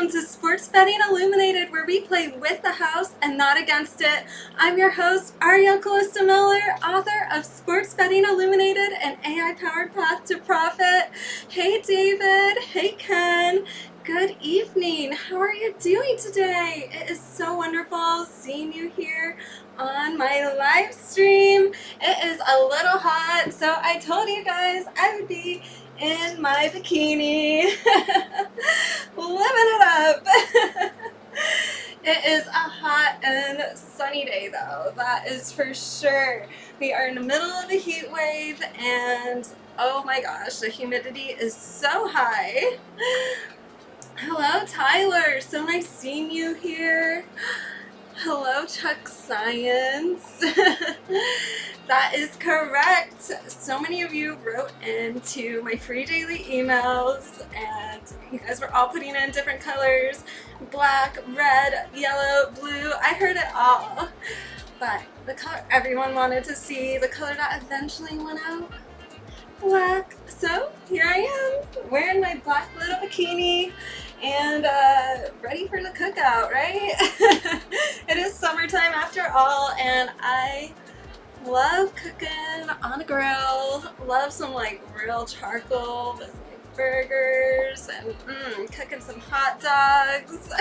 welcome to Sports Betting Illuminated, where we play with the house and not against it. I'm your host, Ariel Miller, author of Sports Betting Illuminated, an AI-powered path to profit. Hey David, hey Ken, good evening. How are you doing today? It is so wonderful seeing you here on my live stream. It is a little hot, so I told you guys I would be in my bikini, living it up. It is a hot and sunny day though, that is for sure. We are in the middle of a heat wave and oh my gosh, the humidity is so high. Hello Tyler, so nice seeing you here. Hello Chuck Science. That is correct. So many of you wrote into my free daily emails and you guys were all putting in different colors. Black, red, yellow, blue. I heard it all. But the color everyone wanted to see, the color that eventually went out, black. So here I am wearing my black little bikini and ready for the cookout, right? It is summertime after all, and I love cooking on a grill. Love some like real charcoal with like burgers and cooking some hot dogs.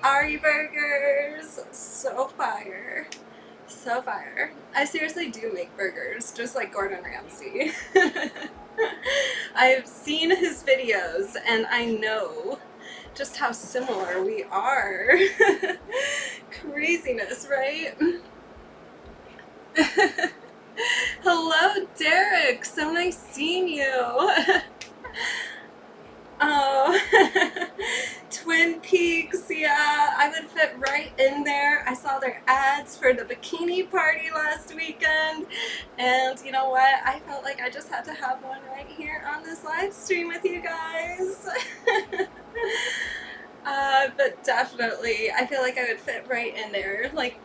Ari burgers, so fire. So fire. I seriously do make burgers, just like Gordon Ramsay. I've seen his videos and I know just how similar we are. Craziness, right? Hello, Derek. So nice seeing you. Oh, Twin Peaks, yeah, I would fit right in there. I saw their ads for the bikini party last weekend, and you know what? I felt like I just had to have one right here on this live stream with you guys. But definitely, I feel like I would fit right in there. Like,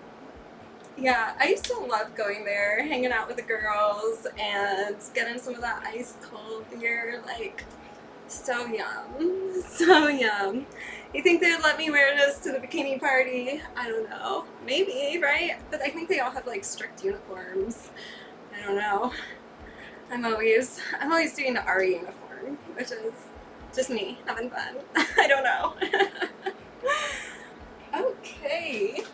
yeah, I used to love going there, hanging out with the girls, and getting some of that ice cold beer, like, so yum, so yum. You think they would let me wear this to the bikini party? I don't know. Maybe, right? But I think they all have like strict uniforms. I don't know. I'm always doing the Ari uniform, which is just me having fun. I don't know. Okay.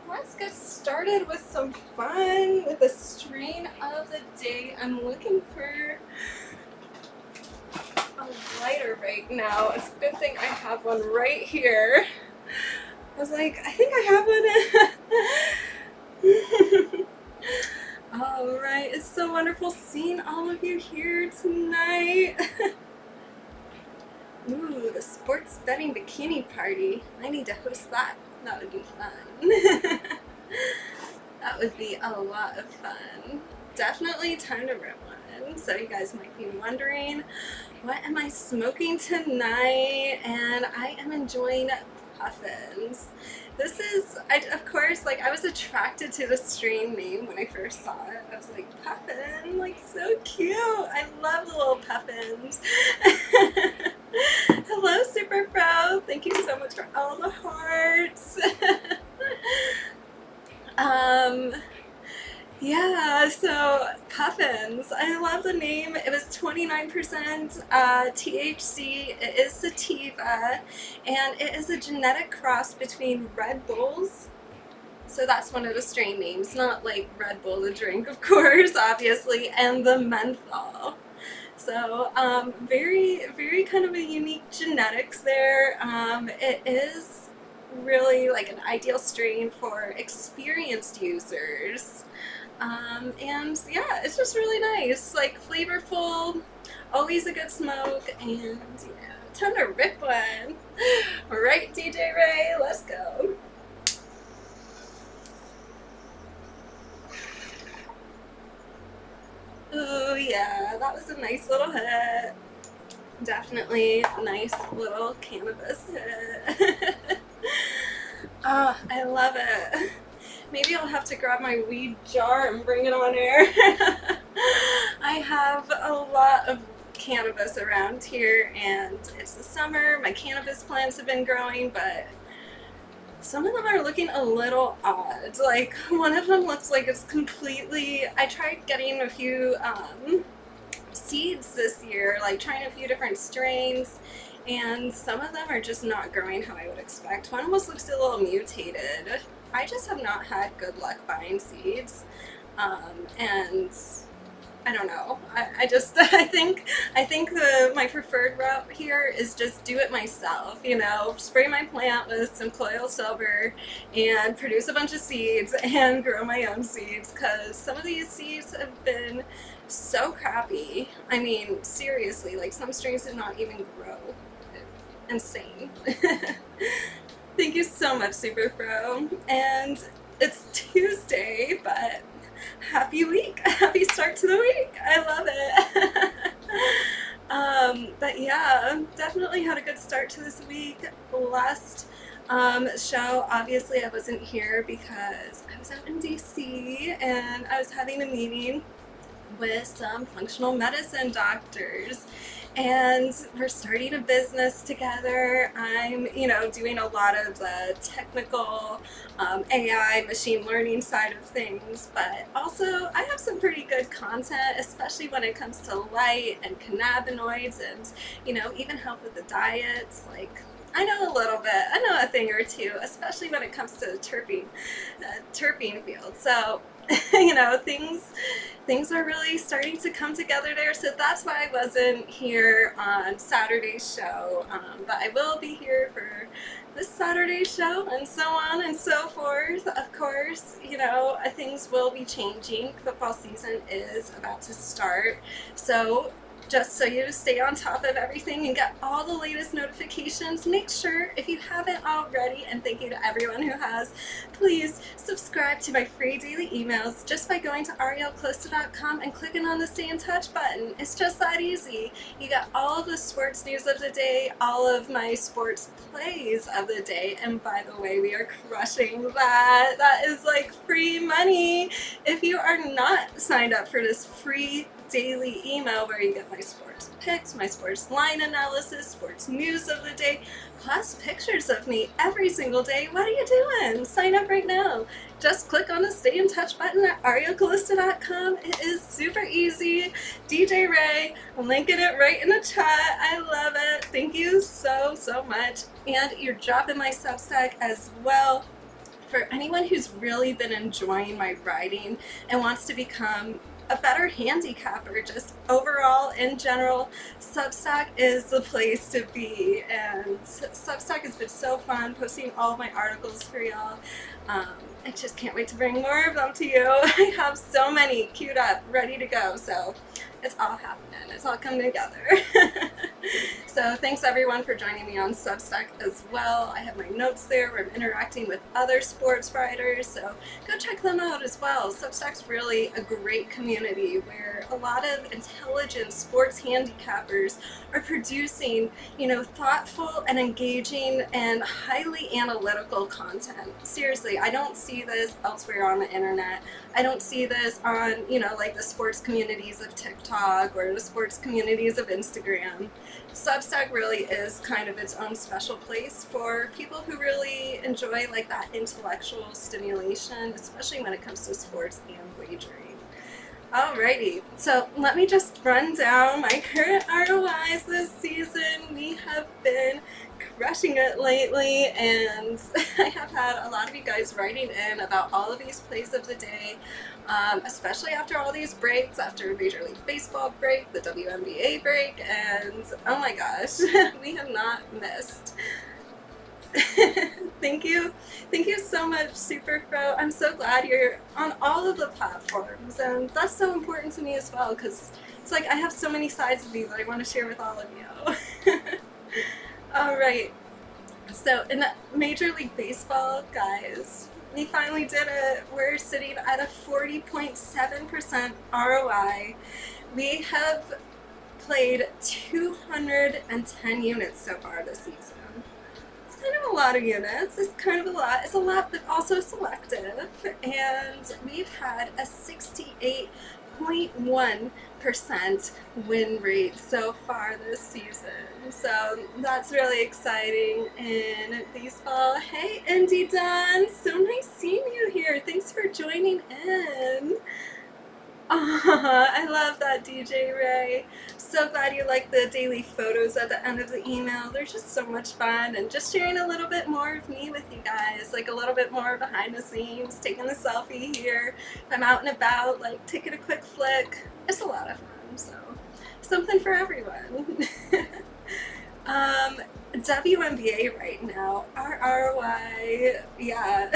Let's get started with some fun with the strain of the day. I'm looking for a lighter right now. It's a good thing I have one right here. I was like, I think I have one. Alright, it's so wonderful seeing all of you here tonight. Ooh, the sports betting bikini party. I need to host that. That would be fun. That would be a lot of fun. Definitely time to rip one. So you guys might be wondering, what am I smoking tonight? And I am enjoying puffins. This is, of course, like I was attracted to the strain name when I first saw it. I was like, puffin, like so cute. I love the little puffins. Hello, Super Pro. Thank you so much for all the hearts. Yeah, so puffins. I love the name. It was 29% THC. It is sativa, and it is a genetic cross between Red Bulls. So that's one of the strain names, not like Red Bull the drink, of course, obviously, and the menthol. So very, very kind of a unique genetics there. It is really like an ideal strain for experienced users. And yeah, it's just really nice, like flavorful, always a good smoke, and yeah, time to rip one. Right, DJ Ray, let's go. Oh yeah, that was a nice little hit. Definitely a nice little cannabis hit. Ah, I love it. Maybe I'll have to grab my weed jar and bring it on air. I have a lot of cannabis around here, and it's the summer. My cannabis plants have been growing, but some of them are looking a little odd. Like, one of them looks like it's completely, I tried getting a few seeds this year, like trying a few different strains, and some of them are just not growing how I would expect. One almost looks a little mutated. I just have not had good luck buying seeds, and I don't know. I think my preferred route here is just do it myself. You know, spray my plant with some colloidal silver and produce a bunch of seeds and grow my own seeds, because some of these seeds have been so crappy. I mean, seriously, like some strains did not even grow. Insane. Thank you so much, Super Pro. And it's Tuesday, but happy week. Happy start to the week. I love it. But yeah, definitely had a good start to this week. Last show, obviously I wasn't here because I was out in DC and I was having a meeting with some functional medicine doctors, and we're starting a business together. I'm, doing a lot of the technical AI machine learning side of things, but also I have some pretty good content, especially when it comes to light and cannabinoids and, even help with the diets. Like, I know a little bit, I know a thing or two, especially when it comes to the terpene field. So, things are really starting to come together there. So that's why I wasn't here on Saturday's show. But I will be here for this Saturday's show, and so on and so forth. Of course, things will be changing. Football season is about to start. So just so you stay on top of everything and get all the latest notifications, make sure, if you haven't already, and thank you to everyone who has, please subscribe to my free daily emails just by going to arielcalista.com and clicking on the Stay in Touch button. It's just that easy. You got all of the sports news of the day, all of my sports plays of the day, and by the way, we are crushing that. That is like free money. If you are not signed up for this free daily email where you get my sports picks, my sports line analysis, sports news of the day, plus pictures of me every single day, what are you doing? Sign up right now. Just click on the Stay in Touch button at arielcalista.com. It is super easy. DJ Ray, I'm linking it right in the chat. I love it. Thank you so much. And you're dropping my Substack as well. For anyone who's really been enjoying my writing and wants to become a better handicapper, just overall in general, Substack is the place to be. And Substack has been so fun posting all of my articles for y'all. I just can't wait to bring more of them to you. I have so many queued up, ready to go, so it's all happening. It's all coming together. So thanks everyone for joining me on Substack as well. I have my notes there where I'm interacting with other sports writers, so go check them out as well. Substack's really a great community where a lot of intelligent sports handicappers are producing, thoughtful and engaging and highly analytical content. Seriously, I don't see this elsewhere on the internet. I don't see this on, like the sports communities of TikTok or the sports communities of Instagram. Substack really is kind of its own special place for people who really enjoy like that intellectual stimulation, especially when it comes to sports and wagering. Alrighty, so let me just run down my current ROIs this season. We have been crushing it lately, and I have had a lot of you guys writing in about all of these plays of the day, especially after all these breaks, after Major League Baseball break, the WNBA break, and oh my gosh, we have not missed. Thank you so much, Super Pro. I'm so glad you're on all of the platforms, and that's so important to me as well, because it's like I have so many sides of me that I want to share with all of you. Alright, so in the Major League Baseball, guys, we finally did it. We're sitting at a 40.7% ROI. We have played 210 units so far this season. It's kind of a lot of units. It's kind of a lot. It's a lot, but also selective. And we've had a 68.1% 48% win rate so far this season. So that's really exciting in baseball. Hey, Indy Dunn, so nice seeing you here. Thanks for joining in. I love that, DJ Ray. So glad you like the daily photos at the end of the email. They're just so much fun, and just sharing a little bit more of me with you guys, like a little bit more behind the scenes, taking the selfie here. If I'm out and about, like taking a quick flick. It's a lot of fun, so something for everyone. WNBA right now, our ROI, yeah,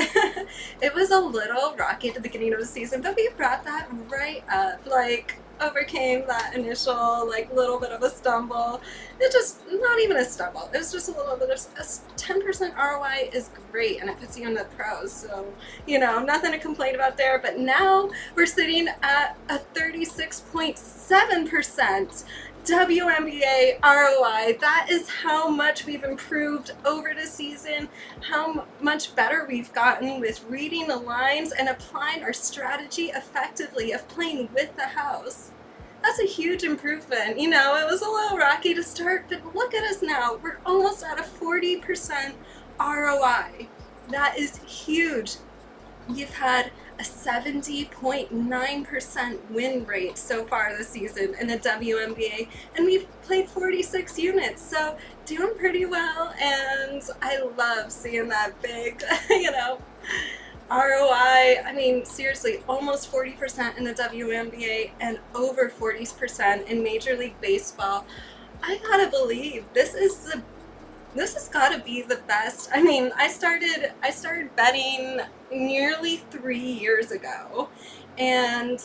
it was a little rocky at the beginning of the season, but we brought that right up, like, overcame that initial, like, little bit of a stumble. It just, not even a stumble, it was just a little bit of, a 10% ROI is great, and it puts you in the pros, so, you know, nothing to complain about there, but now we're sitting at a 36.7% WNBA ROI. That is how much we've improved over the season, how much better we've gotten with reading the lines and applying our strategy effectively of playing with the house. That's a huge improvement. You know, it was a little rocky to start, but look at us now. We're almost at a 40% ROI. That is huge. We've had a 70.9% win rate so far this season in the WNBA, and we've played 46 units, so doing pretty well, and I love seeing that big, you know, ROI. I mean, seriously, almost 40% in the WNBA and over 40% in Major League Baseball. I gotta believe this has got to be the best. I mean, I started betting nearly 3 years ago, and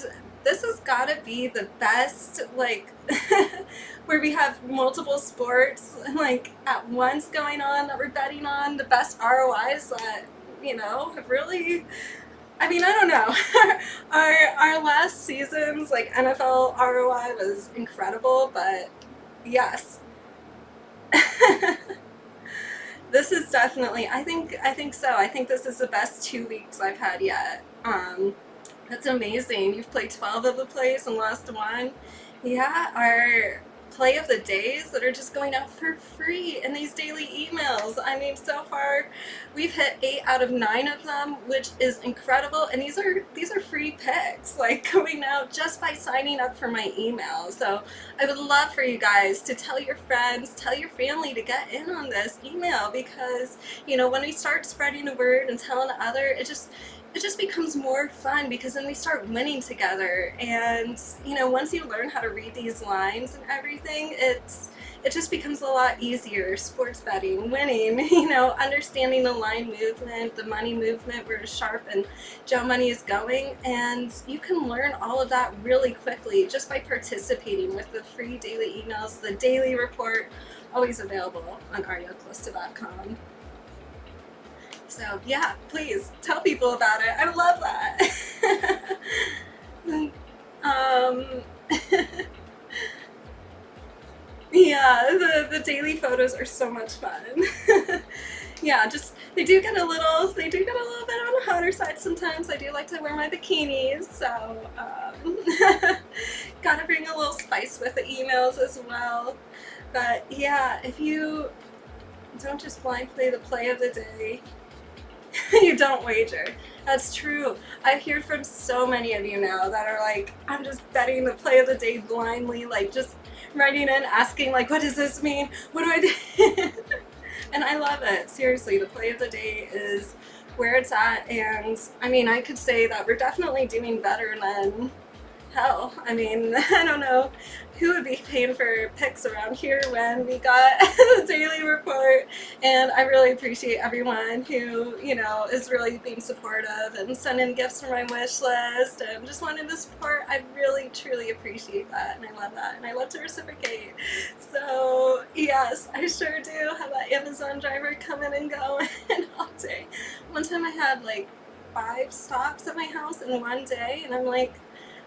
this has got to be the best, like, where we have multiple sports, like, at once going on that we're betting on, the best ROIs that, you know, have really, I mean, I don't know. Our last season's, like, NFL ROI was incredible, but yes. This is definitely, I think so. I think this is the best 2 weeks I've had yet. That's amazing. You've played 12 of the plays and lost one. Yeah, our play of the days that are just going out for free in these daily emails. I mean, so far we've hit 8 out of 9 of them, which is incredible. And these are free picks, like, going out just by signing up for my email. So I would love for you guys to tell your friends, tell your family to get in on this email, because, you know, when we start spreading the word and telling other, it just becomes more fun, because then we start winning together. And, you know, once you learn how to read these lines and everything, it just becomes a lot easier. Sports betting, winning, you know, understanding the line movement, the money movement, where Sharp and Joe Money is going, and you can learn all of that really quickly just by participating with the free daily emails, the daily report, always available on arielcalista.com. So yeah, please tell people about it. I love that. Yeah, the daily photos are so much fun. Yeah, just they do get a little bit on the hotter side sometimes. I do like to wear my bikinis, so gotta bring a little spice with the emails as well. But yeah, if you don't just blind play the play of the day, you don't wager. That's true. I hear from so many of you now that are like, I'm just betting the play of the day blindly, like just writing in, asking like, what does this mean? What do I do? And I love it. Seriously, the play of the day is where it's at, and I mean, I could say that we're definitely doing better than hell. I mean, I don't know who would be paying for picks around here when we got the daily report, and I really appreciate everyone who, you know, is really being supportive and sending gifts from my wish list and just wanting to support. I really truly appreciate that, and I love that, and I love to reciprocate. So yes, I sure do have that Amazon driver coming and going all day. One time I had like 5 stops at my house in one day, and I'm like,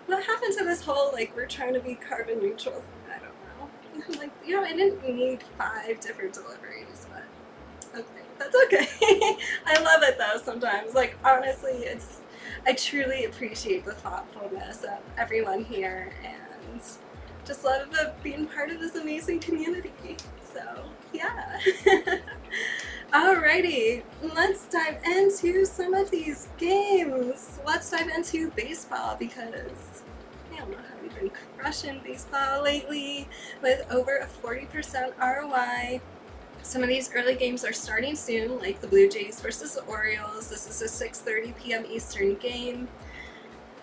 what happened to this whole, like, we're trying to be carbon neutral? I don't know. I'm like, you know, I didn't need 5 different deliveries, but okay, that's okay. I love it though sometimes. Like, honestly, I truly appreciate the thoughtfulness of everyone here, and just love being part of this amazing community. So, yeah. Alrighty, let's dive into some of these games. Let's dive into baseball because I don't know how we've been crushing baseball lately with over a 40% ROI. Some of these early games are starting soon, like the Blue Jays versus the Orioles. This is a 6:30 p.m. Eastern game.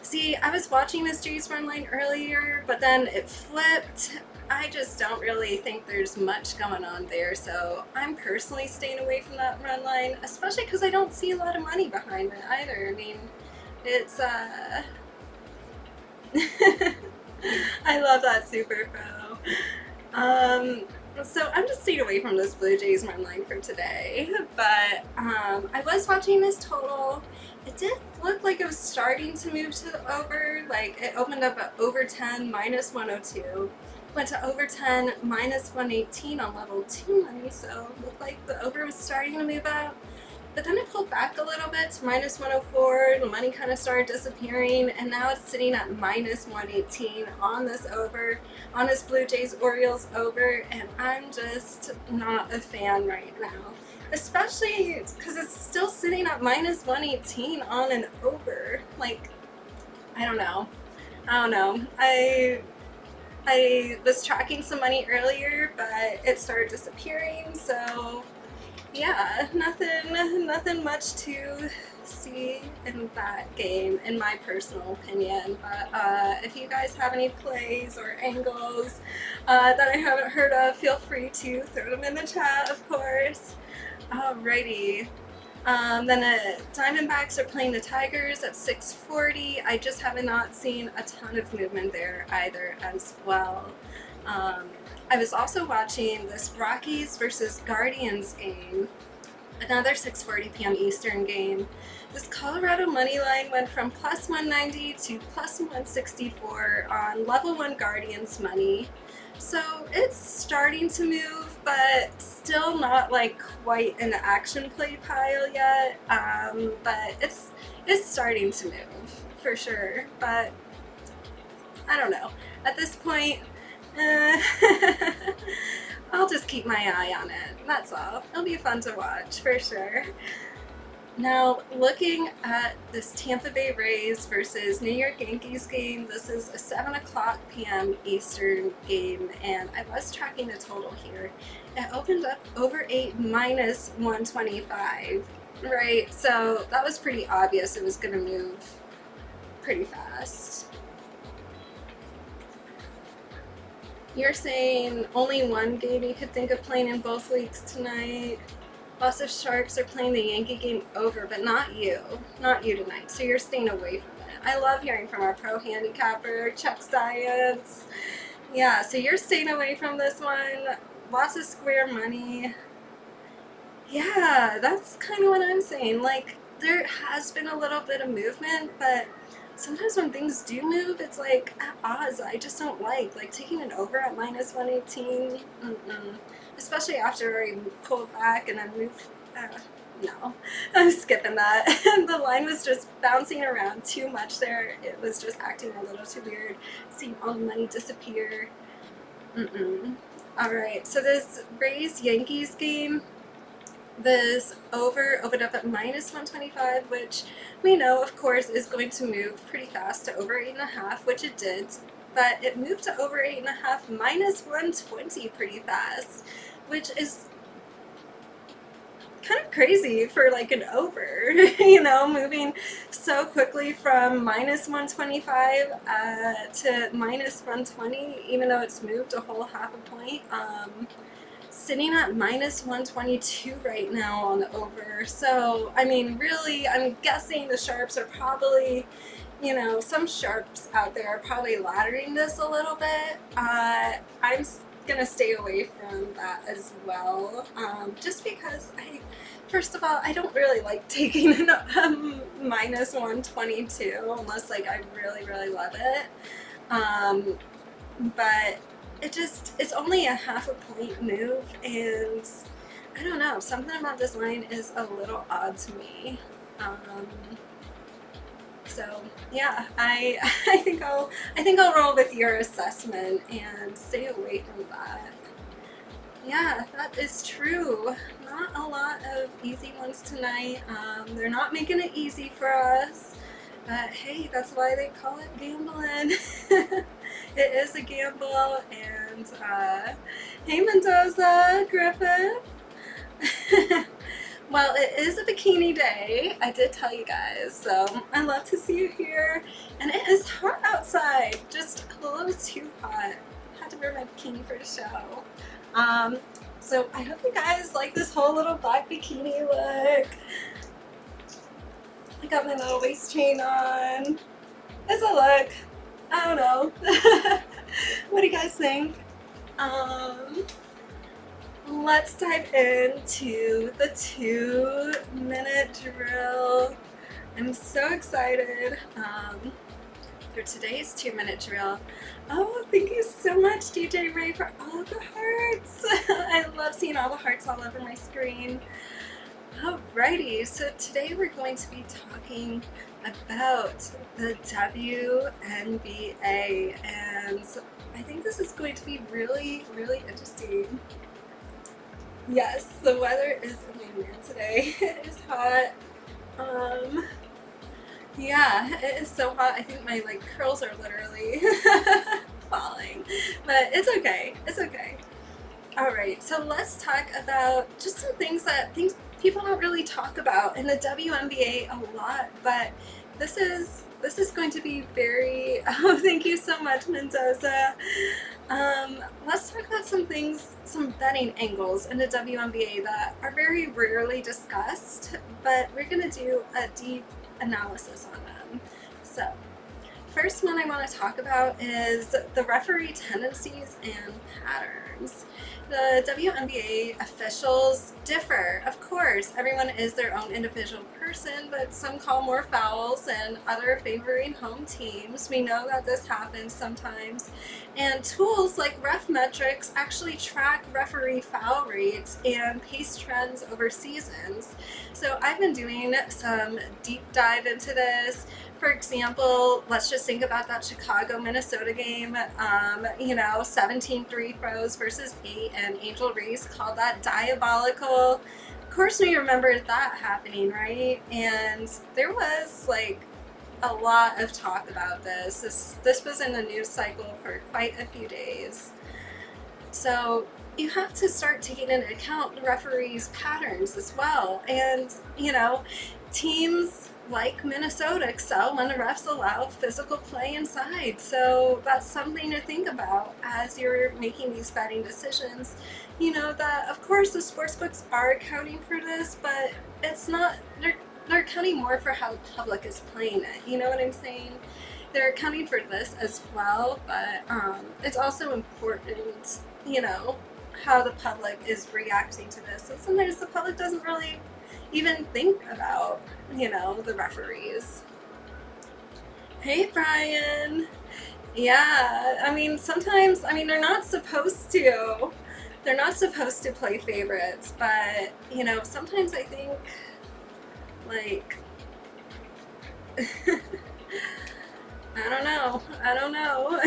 See, I was watching this Jays run line earlier, but then it flipped. I just don't really think there's much going on there, so I'm personally staying away from that run line, especially because I don't see a lot of money behind it either. I mean, it's, I love that Super Pro. So I'm just staying away from this Blue Jays run line for today, but I was watching this total. It did look like it was starting to move to the over, like it opened up at over 10, minus 102, went to over 10, minus 118 on level 2 money, so it looked like the over was starting to move up. But then it pulled back a little bit to minus 104, the money kind of started disappearing, and now it's sitting at minus 118 on this over, on this Blue Jays Orioles over, and I'm just not a fan right now. Especially because it's still sitting at minus 118 on an over. Like, I don't know. I was tracking some money earlier, but it started disappearing, so yeah, nothing much to see in that game, in my personal opinion. But if you guys have any plays or angles that I haven't heard of, feel free to throw them in the chat, of course. Alrighty. Then the Diamondbacks are playing the Tigers at 6:40. I just have not seen a ton of movement there either as well. I was also watching this Rockies versus Guardians game, another 6:40 p.m. Eastern game. This Colorado money line went from plus 190 to plus 164 on level 1 Guardians money. So it's starting to move, but still not like quite an action play pile yet. But it's starting to move for sure. But I don't know. At this point, I'll just keep my eye on it. That's all. It'll be fun to watch for sure. Now, looking at this Tampa Bay Rays versus New York Yankees game, this is a 7 o'clock p.m. Eastern game, and I was tracking the total here. It opened up over 8 minus 125, right? So that was pretty obvious it was going to move pretty fast. You're saying only one game you could think of playing in both leagues tonight? Lots of sharps are playing the Yankee game over, but not you tonight, so you're staying away from it. I love hearing from our pro handicapper, Chuck Science. Yeah, so you're staying away from this one. Lots of square money. Yeah, that's kind of what I'm saying. Like, there has been a little bit of movement, but sometimes when things do move, it's like at odds I just don't like. Like taking it over at minus 118, especially after I pulled back and then moved. No, I'm skipping that. The line was just bouncing around too much there. It was just acting a little too weird. Seeing all the money disappear. Alright, so this Rays-Yankees game, this over opened up at minus 125, which we know, of course, is going to move pretty fast to over 8.5, which it did. But it moved to over 8.5, minus 120 pretty fast, which is kind of crazy for like an over, you know, moving so quickly from minus 125 to minus 120, even though it's moved a whole half a point. Sitting at minus 122 right now on the over. So, I mean, really, I'm guessing the sharps are probably, you know, some sharps out there are probably laddering this a little bit. I'm gonna stay away from that as well, just because first of all, I don't really like taking minus 122 unless like I really love it, but it's only a half a point move, and I don't know, something about this line is a little odd to me. So yeah, I I think I'll roll with your assessment and stay away from that. Yeah, that is true. Not a lot of easy ones tonight. They're not making it easy for us. But hey, that's why they call it gambling. It is a gamble. And hey, Mendoza, Griffin. Well, it is a bikini day. I did tell you guys, so I love to see you here. And it is hot outside, just a little too hot. Had to wear my bikini for the show. So I hope you guys like this whole little black bikini look. I got my little waist chain on. It's a look. I don't know. What do you guys think? Let's dive into the 2-minute drill. I'm so excited for today's 2-minute drill. Oh, thank you so much, DJ Ray, for all of the hearts. I love seeing all the hearts all over my screen. Alrighty, so today we're going to be talking about the WNBA, and I think this is going to be really, really interesting. Yes, the weather is amazing today. It is hot. Yeah, it is so hot. I think my curls are literally falling, but it's okay. It's okay. All right, so let's talk about just some things people don't really talk about in the WNBA a lot, but this is going to be very. Oh, thank you so much, Mendoza. Let's talk about some betting angles in the WNBA that are very rarely discussed, but we're gonna do a deep analysis on them. So, first one I want to talk about is the referee tendencies and patterns. The WNBA officials differ, of course. Everyone is their own individual person, but some call more fouls and other favoring home teams. We know that this happens sometimes. And tools like Ref Metrics actually track referee foul rates and pace trends over seasons. So I've been doing some deep dive into this. For example, let's just think about that Chicago-Minnesota game, 17 free throws versus 8, and Angel Reese called that diabolical. Of course we remember that happening, right? And there was a lot of talk about this. This was in the news cycle for quite a few days. So you have to start taking into account the referees' patterns as well. And, teams like Minnesota excel when the refs allow physical play inside. So that's something to think about as you're making these betting decisions. That of course the sports books are accounting for this, but it's not, they're accounting more for how the public is playing it. You know what I'm saying? They're accounting for this as well, but it's also important, how the public is reacting to this. And sometimes the public doesn't really even think about, the referees. Hey, Brian. Yeah, sometimes, they're not supposed to. They're not supposed to play favorites, but, sometimes I think, I don't know.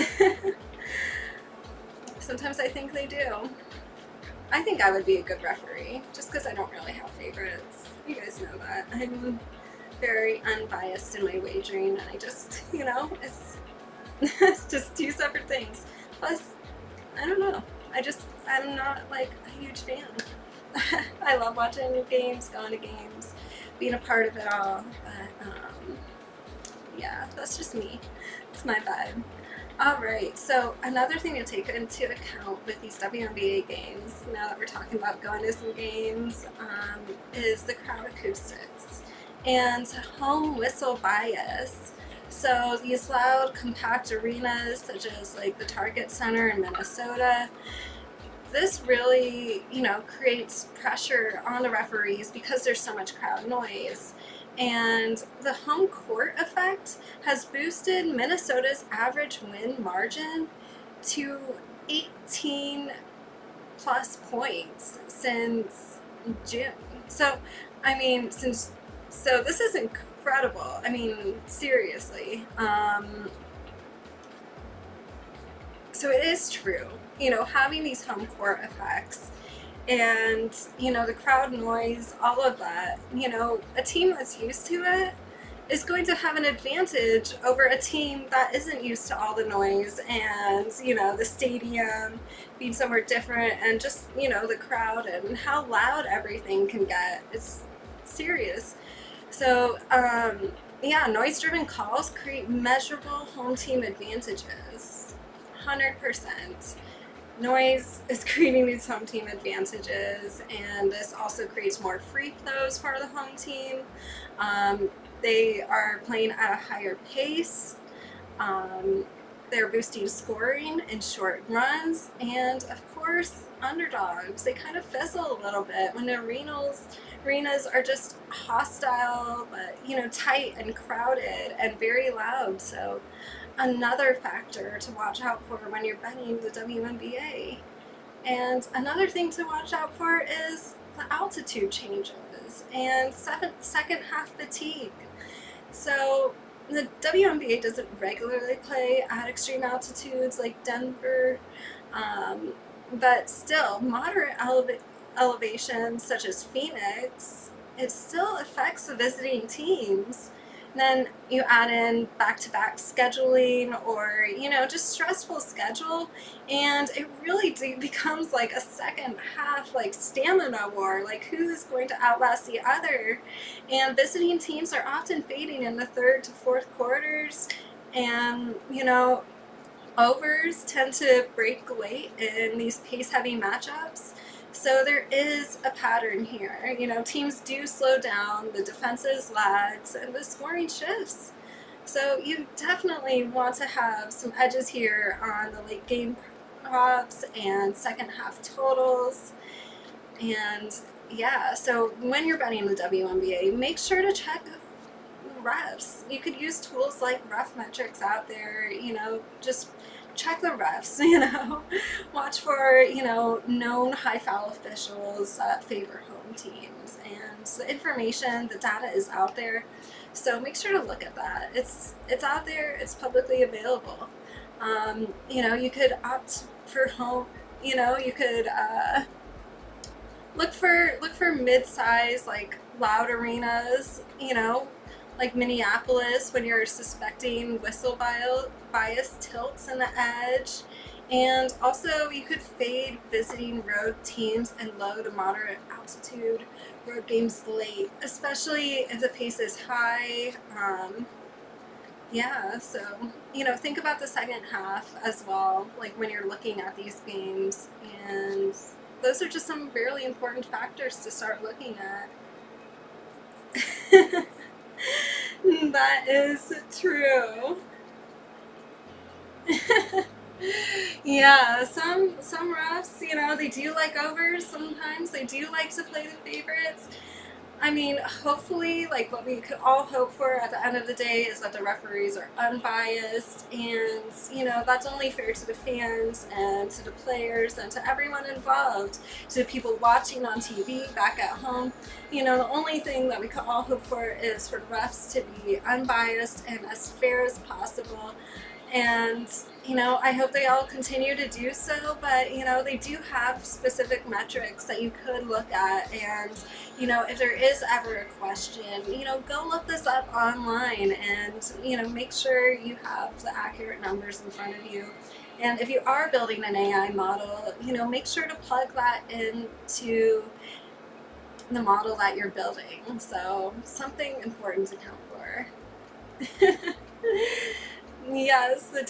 Sometimes I think they do. I think I would be a good referee, just because I don't really have favorites. You guys know that. I'm very unbiased in my wagering, and I just, it's just two separate things. Plus, I don't know. I'm not a huge fan. I love watching games, going to games, being a part of it all, but yeah, that's just me. It's my vibe. Alright, so another thing to take into account with these WNBA games, now that we're talking about going to some games, is the crowd acoustics and home whistle bias. So these loud, compact arenas, such as the Target Center in Minnesota, this really, creates pressure on the referees because there's so much crowd noise. And the home court effect has boosted Minnesota's average win margin to 18 plus points since June. So, this is incredible. incredible. I mean, seriously. So it is true, having these home court effects and, the crowd noise, all of that, a team that's used to it is going to have an advantage over a team that isn't used to all the noise and, the stadium being somewhere different and just, the crowd and how loud everything can get. It's serious. So, yeah, noise-driven calls create measurable home team advantages. 100%. Noise is creating these home team advantages, and this also creates more free throws for the home team. They are playing at a higher pace. They're boosting scoring in short runs, and of course, underdogs. They kind of fizzle a little bit when arenas are just hostile, but tight and crowded and very loud. So another factor to watch out for when you're betting the WNBA. And another thing to watch out for is the altitude changes and second half fatigue. So the WNBA doesn't regularly play at extreme altitudes like Denver, but still moderate elevations such as Phoenix, it still affects the visiting teams. Then you add in back-to-back scheduling or, just stressful schedule, and it really becomes like a second half, like stamina war, like who's going to outlast the other. And visiting teams are often fading in the third to fourth quarters, and, overs tend to break late in these pace-heavy matchups. So there is a pattern here. Teams do slow down, the defenses lags, and the scoring shifts. So you definitely want to have some edges here on the late game props and second half totals. And yeah, so when you're betting the WNBA, make sure to check refs. You could use tools like ref metrics out there, just check the refs, watch for, known high foul officials that favor home teams, and the information, the data is out there, so make sure to look at that. It's out there, it's publicly available. You could opt for home, you could look for mid-size, like loud arenas, like Minneapolis, when you're suspecting whistle bias tilts in the edge. And also you could fade visiting road teams and low to moderate altitude road games late, especially if the pace is high. Yeah, so, think about the second half as well, like when you're looking at these games, and those are just some really important factors to start looking at. That is true. Yeah, some refs, they do like overs sometimes. They do like to play the favorites. I mean, hopefully, like what we could all hope for at the end of the day is that the referees are unbiased, and that's only fair to the fans and to the players and to everyone involved, to the people watching on TV back at home. The only thing that we could all hope for is for refs to be unbiased and as fair as possible. And I hope they all continue to do so, but they do have specific metrics that you could look at, and if there is ever a question, go look this up online and make sure you have the accurate numbers in front of you. And if you are building an AI model, make sure to plug that into the model that you're building. So something important to count for. Yes, the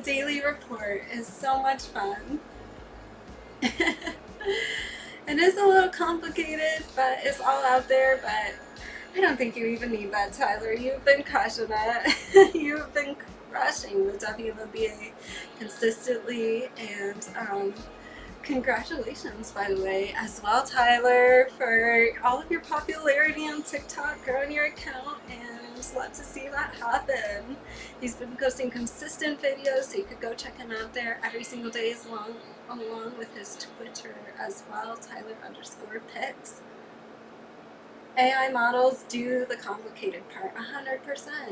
daily report is so much fun. It is a little complicated, but it's all out there. But I don't think you even need that, Tyler. You've been crushing it. You've been crushing the WNBA consistently, and congratulations, by the way, as well, Tyler, for all of your popularity on TikTok, growing your account, and love to see that happen. He's been posting consistent videos, so you could go check him out there every single day, along with his Twitter as well, Tyler_Picks. AI models do the complicated part 100%.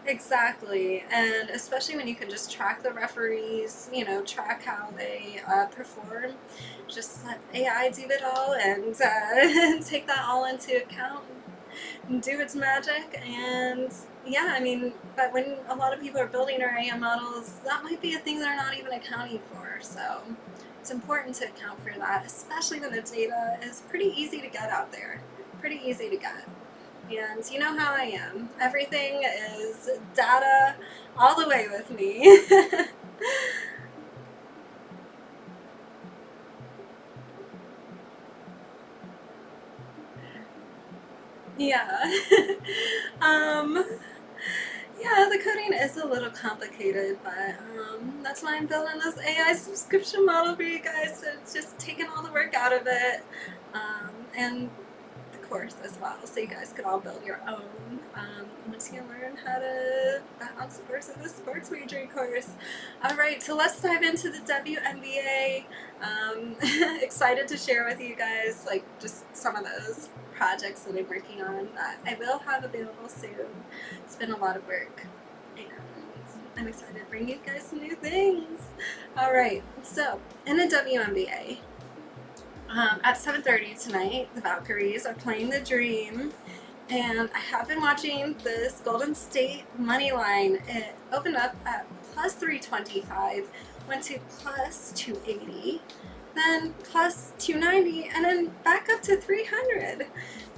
Exactly, and especially when you can just track the referees, track how they perform, just let AI do it all and take that all into account and do its magic. And yeah, I mean, but when a lot of people are building their AI models, that might be a thing they're not even accounting for. So it's important to account for that, especially when the data is pretty easy to get out there, pretty easy to get. And you know how I am. Everything is data all the way with me. Yeah. um, yeah, the coding is a little complicated, but that's why I'm building this AI subscription model for you guys. So it's just taking all the work out of it. And course as well, so you guys could all build your own once you learn how to balance the course of the sports wagering course. Alright, so let's dive into the WNBA. Excited to share with you guys like just some of those projects that I'm working on that I will have available soon. It's been a lot of work and I'm excited to bring you guys some new things. Alright, so in the WNBA, at 7:30 tonight, the Valkyries are playing the Dream, and I have been watching this Golden State money line. It opened up at plus 325, went to plus 280, then plus 290, and then back up to 300.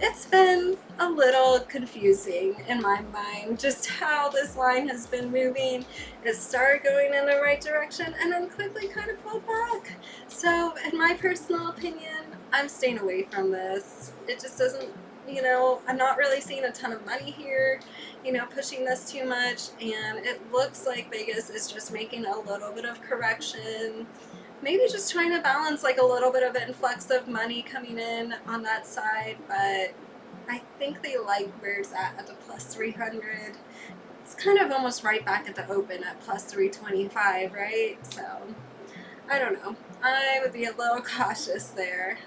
It's been a little confusing in my mind just how this line has been moving. It started going in the right direction and then quickly kind of pulled back. So in my personal opinion, I'm staying away from this. It just doesn't, I'm not really seeing a ton of money here, pushing this too much, and it looks like Vegas is just making a little bit of correction. Maybe just trying to balance like a little bit of influx of money coming in on that side, but I think they like where it's at the plus 300. It's kind of almost right back at the open at plus 325, right? So, I don't know. I would be a little cautious there.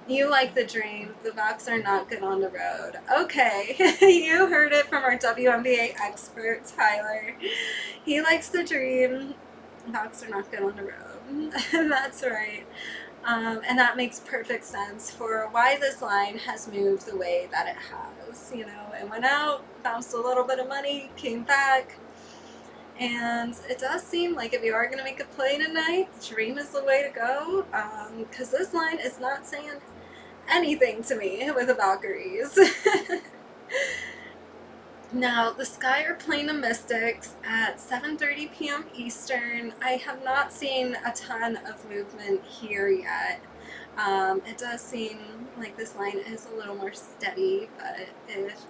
You like the Dream. The Bucks are not good on the road. Okay, you heard it from our WNBA expert, Tyler. He likes the Dream. Bucks are not good on the road. That's right. And that makes perfect sense for why this line has moved the way that it has. It went out, bounced a little bit of money, came back. And it does seem like if you are going to make a play tonight, the Dream is the way to go. Because this line is not saying anything to me with the Valkyries. Now, the Sky are playing the Mystics at 7:30 p.m. Eastern. I have not seen a ton of movement here yet. It does seem like this line is a little more steady, but if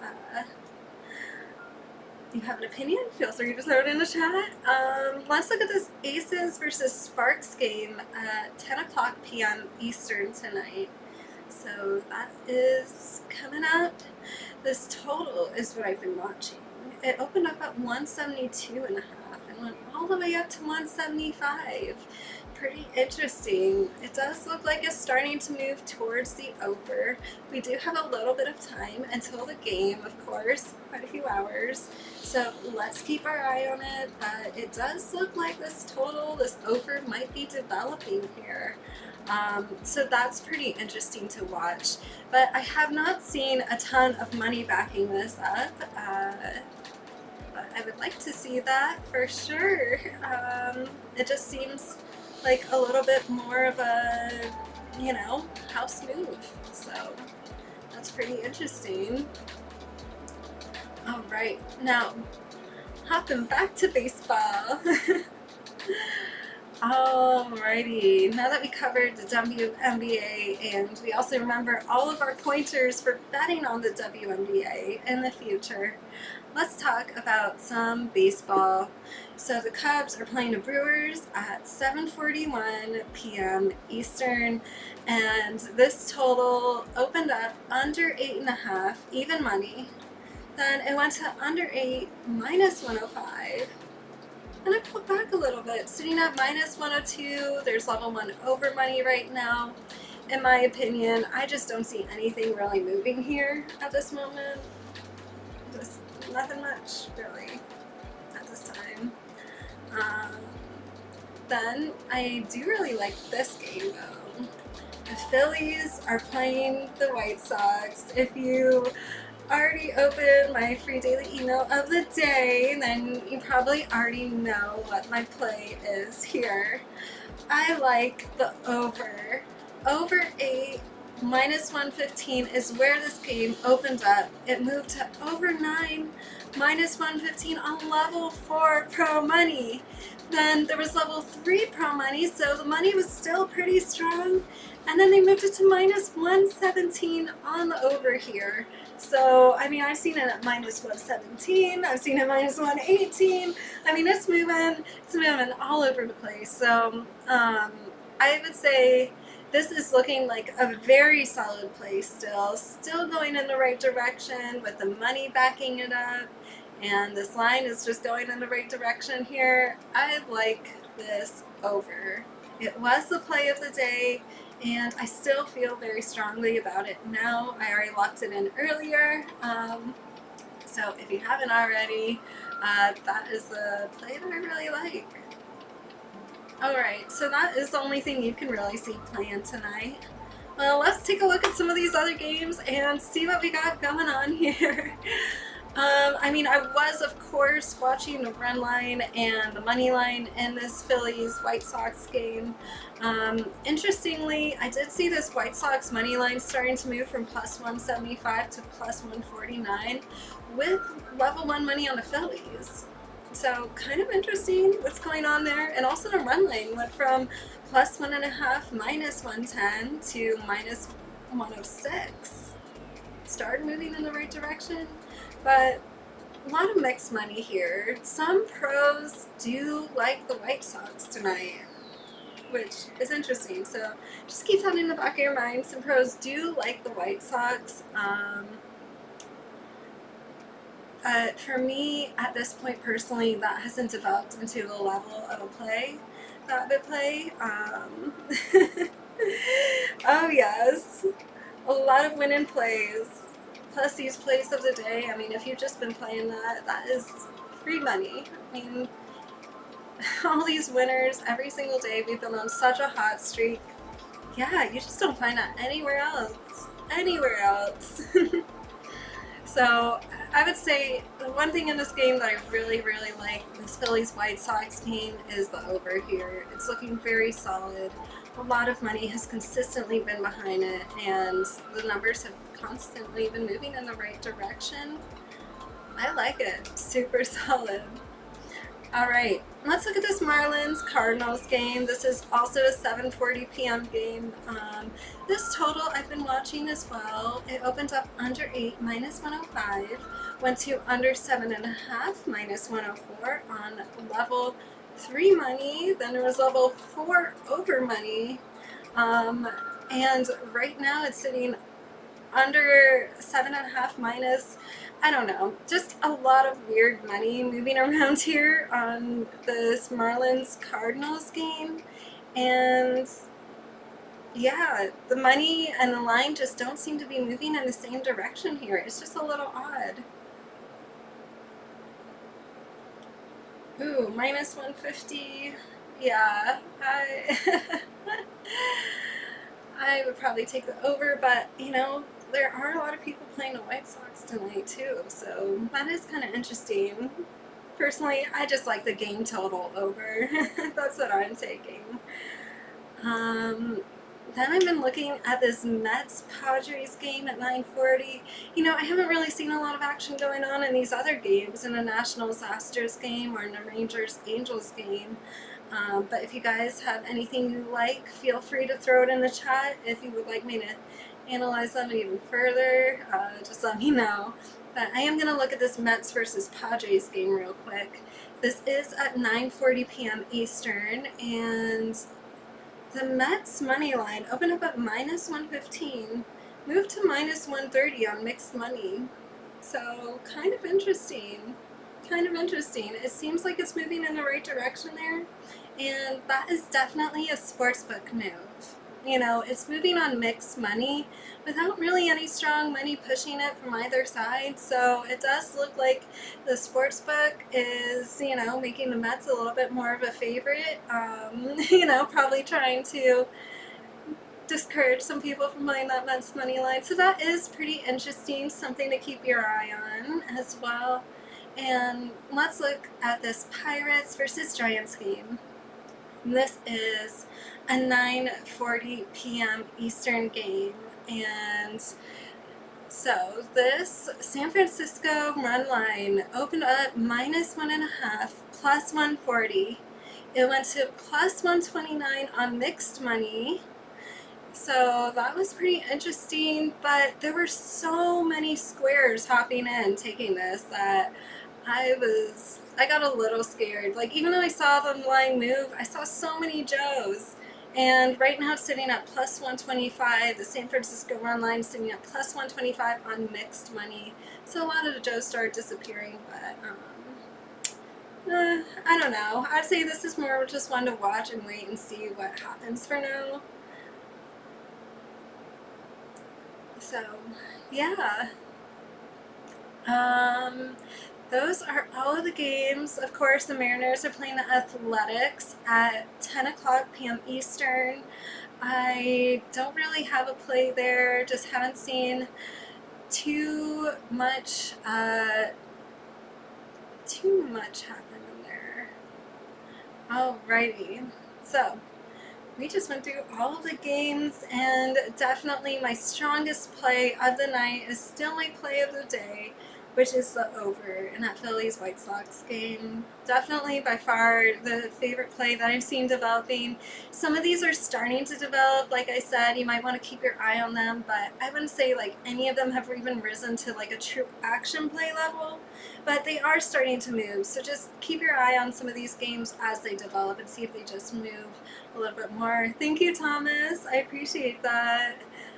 you have an opinion, feel free to throw it in the chat. Let's look at this Aces versus Sparks game at 10 o'clock p.m. Eastern tonight. So that is coming up. This total is what I've been watching. It opened up at 172.5 and went all the way up to 175. Pretty interesting. It does look like it's starting to move towards the over. We do have a little bit of time until the game, of course, quite a few hours. So let's keep our eye on it. But it does look like this total, this over, might be developing here. So that's pretty interesting to watch. But I have not seen a ton of money backing this up. But I would like to see that for sure. It just seems like a little bit more of a, house move. So that's pretty interesting. All right, now hopping back to baseball. Alrighty, now that we covered the WNBA and we also remember all of our pointers for betting on the WNBA in the future, let's talk about some baseball. So the Cubs are playing the Brewers at 7:41 p.m. Eastern, and this total opened up under 8.5, even money. Then it went to under 8, minus 105. And I pulled back a little bit, sitting at minus 102. There's level 1 over money right now. In my opinion, I just don't see anything really moving here at this moment. Just nothing much, really, at this time. Then I do really like this game, though. The Phillies are playing the White Sox. If you already opened my free daily email of the day, then you probably already know what my play is here. I like the over. Over 8, minus 115 is where this game opened up. It moved to over 9, minus 115 on level 4 pro money. Then there was level 3 pro money, so the money was still pretty strong. And then they moved it to minus 117 on the over here. So, I mean, I've seen it at minus 117, I've seen it minus 118. I mean, it's moving all over the place. So, I would say this is looking like a very solid play still going in the right direction with the money backing it up. And this line is just going in the right direction here. I like this over. It was the play of the day, and I still feel very strongly about it now. I already locked it in earlier. So if you haven't already, that is the play that I really like. Alright, so that is the only thing you can really see playing tonight. Well, let's take a look at some of these other games and see what we got going on here. I mean, I was, of course, watching the run line and the money line in this Phillies-White Sox game. Interestingly, I did see this White Sox money line starting to move from plus 175 to plus 149 with level 1 money on the Phillies. So, kind of interesting what's going on there. And also the run line went from plus 1.5, minus 110 to minus 106. Started moving in the right direction. But a lot of mixed money here. Some pros do like the White Sox tonight, which is interesting. So just keep that in the back of your mind. Some pros do like the White Sox. For me, at this point personally, that hasn't developed into the level of a play that I would play. Oh yes, a lot of winning plays. Plus these plays of the day, I mean, if you've just been playing that, that is free money. I mean, all these winners every single day, we've been on such a hot streak. Yeah, you just don't find that anywhere else. Anywhere else. So, I would say the one thing in this game that I really, really like, this Phillies-White Sox game, is the over here. It's looking very solid. A lot of money has consistently been behind it, and the numbers have constantly been moving in the right direction. I like it. Super solid. Alright, let's look at this Marlins-Cardinals game. This is also a 7:40 p.m. game. This total I've been watching as well. It opened up under 8, minus 105. Went to under 7.5, minus 104 on level 3 money. Then there was level 4 over money. And right now it's sitting under 7.5 minus, I don't know, just a lot of weird money moving around here on this Marlins-Cardinals game. And yeah, the money and the line just don't seem to be moving in the same direction here. It's just a little odd. Ooh, minus 150. Yeah, I would probably take the over, but you know, there are a lot of people playing the White Sox tonight too, so that is kind of interesting. Personally, I just like the game total over. That's what I'm taking. Then I've been looking at this Mets-Padres game at 9:40. You know, I haven't really seen a lot of action going on in these other games, in the Nationals-Astros game or in the Rangers-Angels game. But if you guys have anything you like, feel free to throw it in the chat. If you would like me to analyze them even further, just let me know. But I am going to look at this Mets versus Padres game real quick. This is at 9:40 p.m. Eastern, and the Mets money line opened up at minus 115, moved to minus 130 on mixed money. So kind of interesting. kind of interesting. It seems like it's moving in the right direction there, and that is definitely a sportsbook move. You know, it's moving on mixed money without really any strong money pushing it from either side. So it does look like the sportsbook is, you know, making the Mets a little bit more of a favorite. You know, probably trying to discourage some people from playing that Mets money line. So that is pretty interesting, something to keep your eye on as well. And let's look at this Pirates versus Giants game. This is a 9:40 p.m. Eastern game, and so this San Francisco run line opened up -1.5, plus 140. It went to plus 129 on mixed money. So that was pretty interesting, but there were so many squares hopping in taking this that I got a little scared. Like, even though I saw the line move, I saw so many Joes. And right now it's sitting at plus 125. The San Francisco run line is sitting at plus 125 on mixed money. So a lot of the Joes started disappearing, but I don't know. I'd say this is more just one to watch and wait and see what happens for now. So, yeah. Those are all of the games. Of course, the Mariners are playing the Athletics at 10 o'clock p.m. Eastern. I don't really have a play there. Just haven't seen too much happen in there. Alrighty. So, we just went through all of the games, and definitely my strongest play of the night is still my play of the day, which is the over in that Phillies-White Sox game. Definitely by far the favorite play that I've seen developing. Some of these are starting to develop. Like I said, you might want to keep your eye on them, but I wouldn't say like any of them have even risen to like a true action play level, but they are starting to move. So just keep your eye on some of these games as they develop and see if they just move a little bit more. Thank you, Thomas. I appreciate that.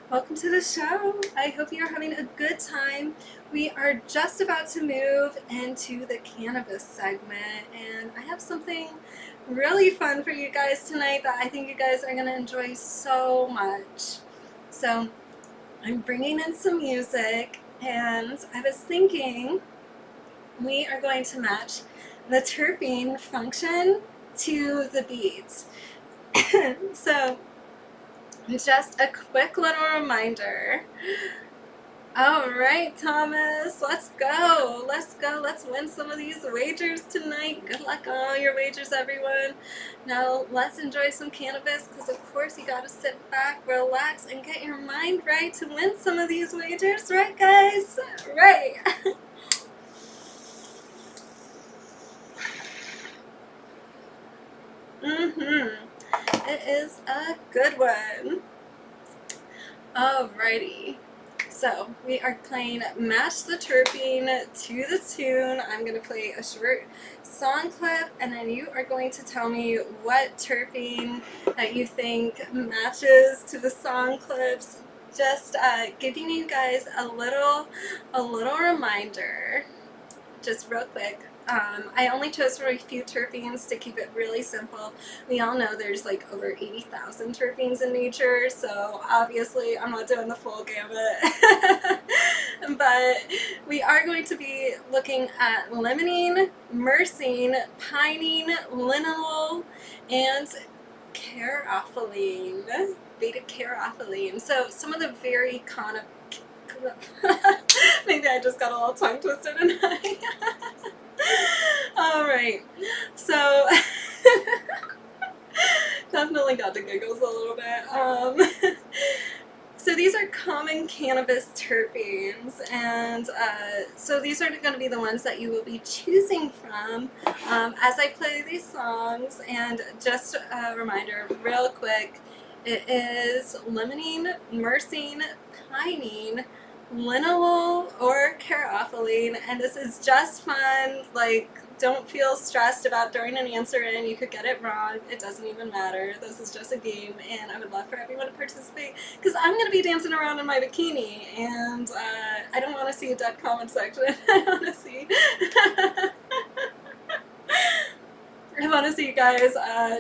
Welcome to the show. I hope you're having a good time. We are just about to move into the cannabis segment, and I have something really fun for you guys tonight that I think you guys are going to enjoy so much. So I'm bringing in some music, and I was thinking we are going to match the terpene function to the beats. So just a quick little reminder. All right, Thomas, let's go. Let's go. Let's win some of these wagers tonight. Good luck on all your wagers, everyone. Now, let's enjoy some cannabis because, of course, you got to sit back, relax, and get your mind right to win some of these wagers. Right, guys? Right. It is a good one. Alrighty. So we are playing Match the Terpene to the tune. I'm going to play a short song clip, and then you are going to tell me what terpene that you think matches to the song clips. Just giving you guys a little reminder, just real quick. I only chose for a few terpenes to keep it really simple. We all know there's like over 80,000 terpenes in nature, so obviously I'm not doing the full gamut. But we are going to be looking at limonene, myrcene, pinene, linalool, and caryophyllene, beta-caryophyllene. So some of the very maybe I just got a little tongue twisted and Alright, so definitely got the giggles a little bit. So these are common cannabis terpenes, and so these are going to be the ones that you will be choosing from as I play these songs. And just a reminder, real quick, it is limonene, myrcene, pinene, linalool, or caryophyllene, and this is just fun. Like, don't feel stressed about throwing an answer in. You could get it wrong. It doesn't even matter. This is just a game, and I would love for everyone to participate because I'm going to be dancing around in my bikini, and I don't want to see a dead comment section. I want to see I want to see you guys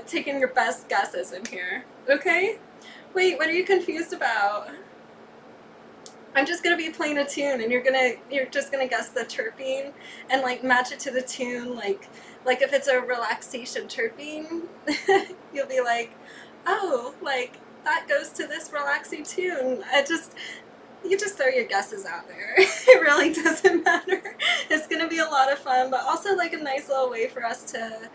taking your best guesses in here. Okay? Wait, what are you confused about? I'm just gonna be playing a tune, and you're just gonna guess the terpene and like match it to the tune. Like if it's a relaxation terpene, you'll be like, oh, like that goes to this relaxing tune. You just throw your guesses out there. It really doesn't matter. It's gonna be a lot of fun, but also like a nice little way for us to,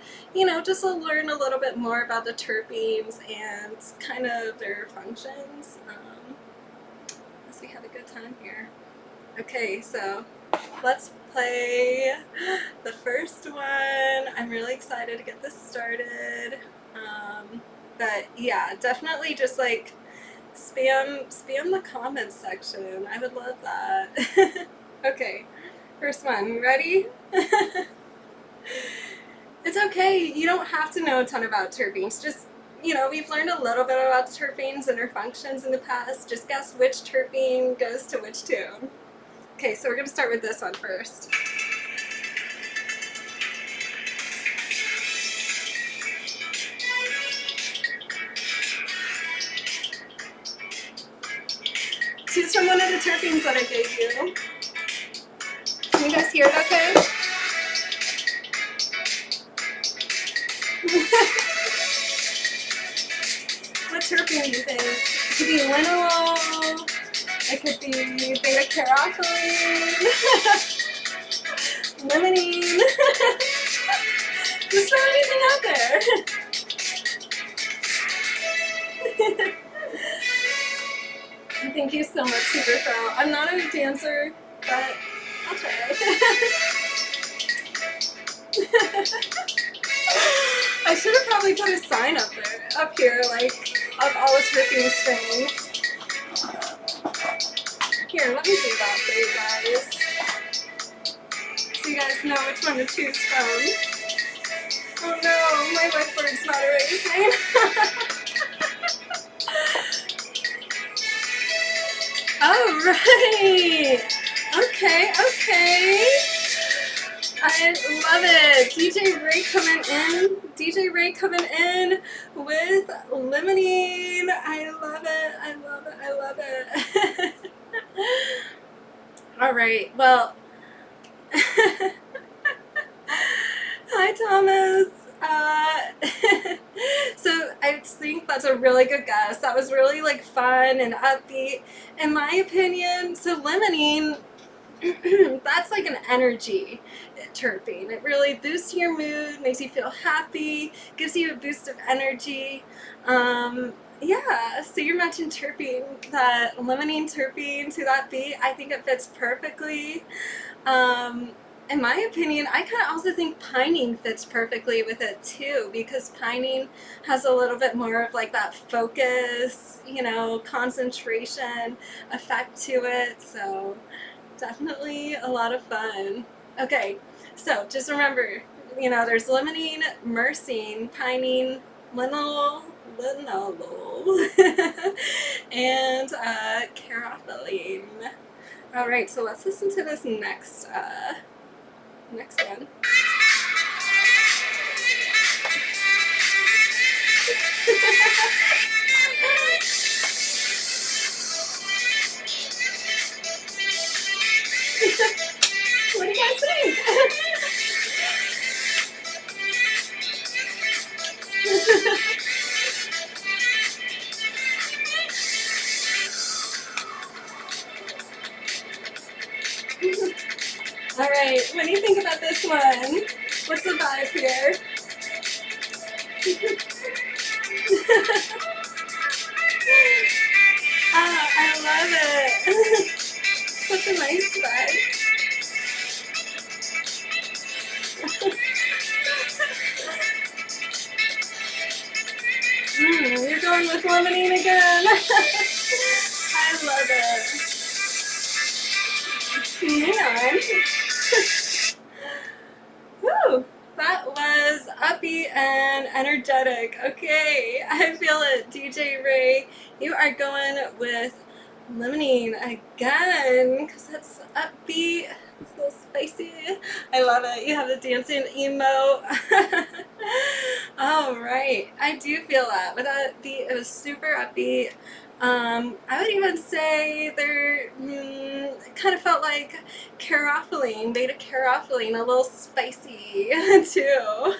just learn a little bit more about the terpenes and kind of their functions. As we have a good time here. Okay, so let's play the first one. I'm really excited to get this started. But yeah, definitely just like spam the comments section. I would love that. Okay, first one. Ready? It's okay. You don't have to know a ton about terpenes. Just, we've learned a little bit about the terpenes and their functions in the past. Just guess which terpene goes to which tune. Okay, so we're going to start with this one first. Choose from one of the terpenes that I gave you. Can you guys hear it okay? What terpene do you think? It could be linalool. It could be beta-caryophyllene. Limonene. Just throw anything out there. Thank you so much, Superfro. I'm not a dancer, but I'll try. I should have probably put a sign up here, like, of all the terpene strains. Here, let me do that for you guys. So you guys know which one to choose from. Oh no, my whiteboard's not erasing. Oh, right. Okay. I love it. DJ Ray coming in with limonene. I love it. All right. Well, hi, Thomas. So I think that's a really good guess. That was really like fun and upbeat, in my opinion. So limonene, that's like an energy terpene. It really boosts your mood, makes you feel happy, gives you a boost of energy. Yeah, so you're matching terpene, that limonene terpene to that beat. I think it fits perfectly. In my opinion, I kind of also think pining fits perfectly with it too, because pining has a little bit more of like that focus, concentration effect to it. So definitely a lot of fun. Okay, so just remember, there's limonene, myrcene, pinene, linalool, and caryophyllene. All right, so let's listen to this next one. What do you guys think? All right, what do you think about this one? What's the vibe here? I love it. Such a nice vibe. You're going with limonene again. I love it. Man. Woo! That was upbeat and energetic. Okay, I feel it. DJ Ray, you are going with limonene again, because that's upbeat, It's a little spicy. I love it. You have the dancing emo. All right. I do feel that. With that beat, it was super upbeat. I would even say there kind of felt like caroufling, beta caroufling, a little spicy too.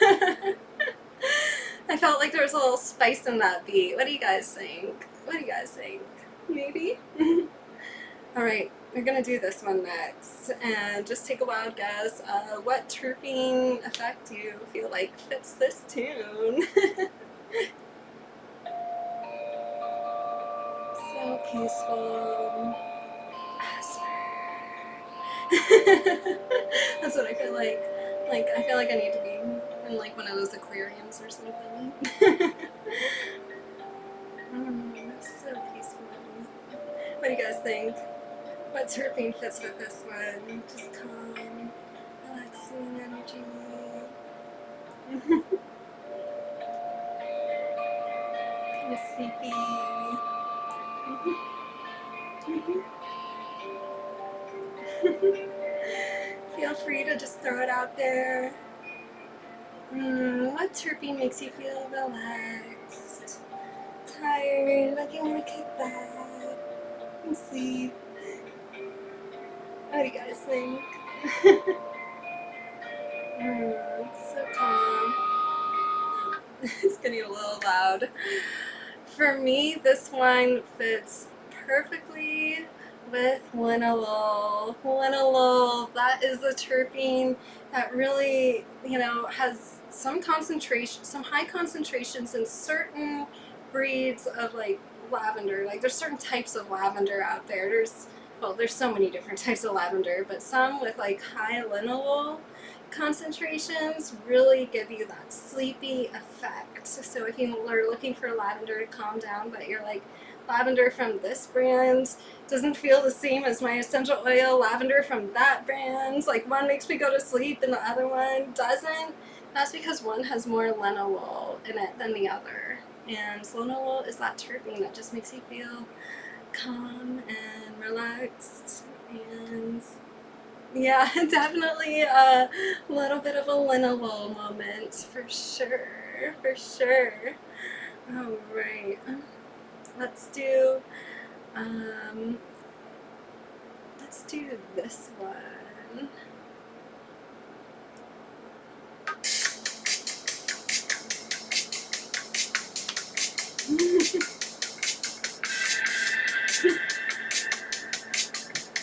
I felt like there was a little spice in that beat. What do you guys think? What do you guys think? Maybe? Alright, we're gonna do this one next. And just take a wild guess. What terpene effect do you feel like fits this tune? So peaceful. That's what I feel like. Like, I feel like I need to be in like one of those aquariums or something. So peaceful. What do you guys think? What terpene fits with this one? Just calm, relaxing energy. Kind of sleepy. Feel free to just throw it out there. What terpene makes you feel relaxed, tired, like you want to kick back and sleep? What do you guys think? It's so calm. It's getting a little loud. For me, this one fits perfectly with linalool. Linalool, that is a terpene that really, you know, has some concentration, some high concentrations in certain breeds of like lavender. Like there's certain types of lavender out there. There's so many different types of lavender, but some with like high linalool concentrations really give you that sleepy effect. So if you are looking for lavender to calm down, but you're like, lavender from this brand doesn't feel the same as my essential oil lavender from that brand, like one makes me go to sleep and the other one doesn't, that's because one has more linalool in it than the other. And linalool is that terpene that just makes you feel calm and relaxed. And yeah, definitely a little bit of a linalool moment for sure, for sure. All right, let's do this one.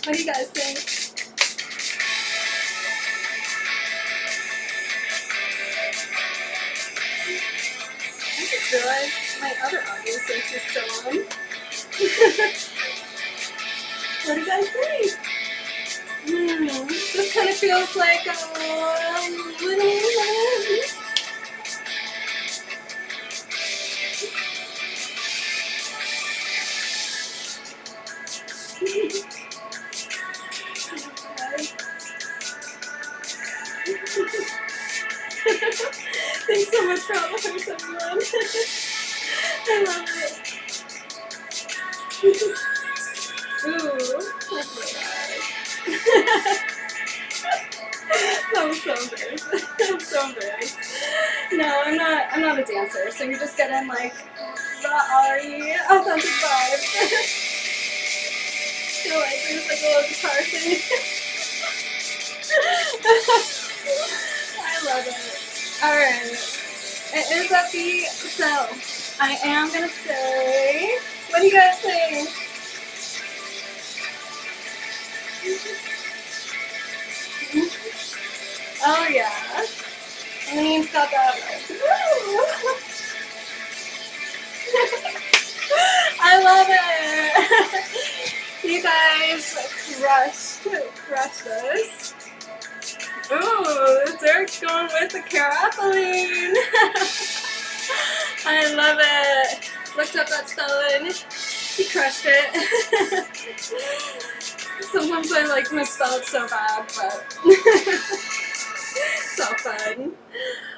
What do you guys think? I just realized my other audio sync is still on. What do you guys think? This kind of feels like Thanks so much for all the hearts, everyone. I love it. Ooh, oh my gosh. I'm so embarrassed. I'm so embarrassed. No, I'm not a dancer, so you're just getting like the Ari authentic vibes. Feel like there's like a little guitar thing. I love it. Alright. It is upbeat, so I am gonna say, what do you guys think? Oh yeah. Lean's got that like, woo! I love it! You guys crushed this. Ooh, Derek's going with the carapholine. I love it. Looked up that spelling. He crushed it. Sometimes I like misspell it so bad, but it's all fun.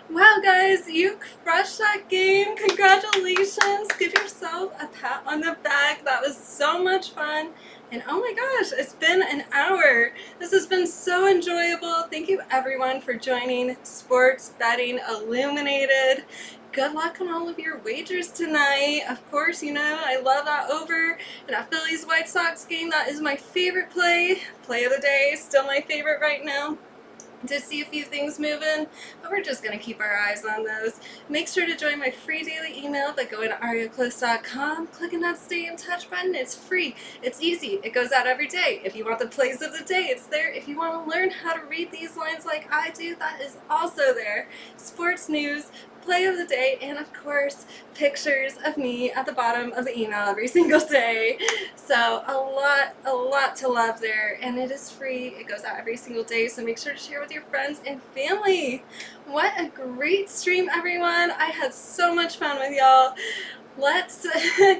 Wow, guys, you crushed that game. Congratulations. Give yourself a pat on the back. That was so much fun. And oh my gosh, it's been an hour. This has been so enjoyable. Thank you everyone for joining Sports Betting Illuminated. Good luck on all of your wagers tonight. Of course, you know, I love that over in that Phillies White Sox game. That is my favorite play. Play of the day, still my favorite right now. Did see a few things moving, but we're just going to keep our eyes on those. Make sure to join my free daily email by going to arielcalista.com, clicking that Stay in Touch button. It's free. It's easy. It goes out every day. If you want the plays of the day, it's there. If you want to learn how to read these lines like I do, that is also there. Sports news, play of the day, and of course, pictures of me at the bottom of the email every single day. So a lot to love there, and it is free. It goes out every single day, so make sure to share with your friends and family. What a great stream, everyone. I had so much fun with y'all. Let's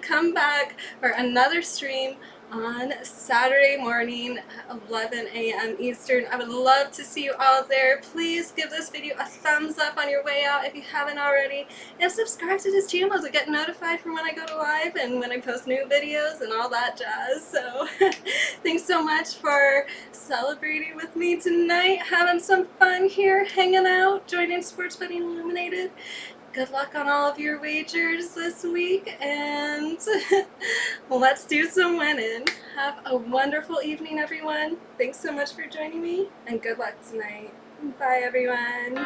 come back for another stream on Saturday morning at 11 a.m. Eastern. I would love to see you all there. Please give this video a thumbs up on your way out if you haven't already, and subscribe to this channel to get notified from when I go to live and when I post new videos and all that jazz. So thanks so much for celebrating with me tonight, having some fun here, hanging out, joining Sports Betting Illuminated. Good luck on all of your wagers this week, and let's do some winning. Have a wonderful evening, everyone. Thanks so much for joining me, and good luck tonight. Bye, everyone.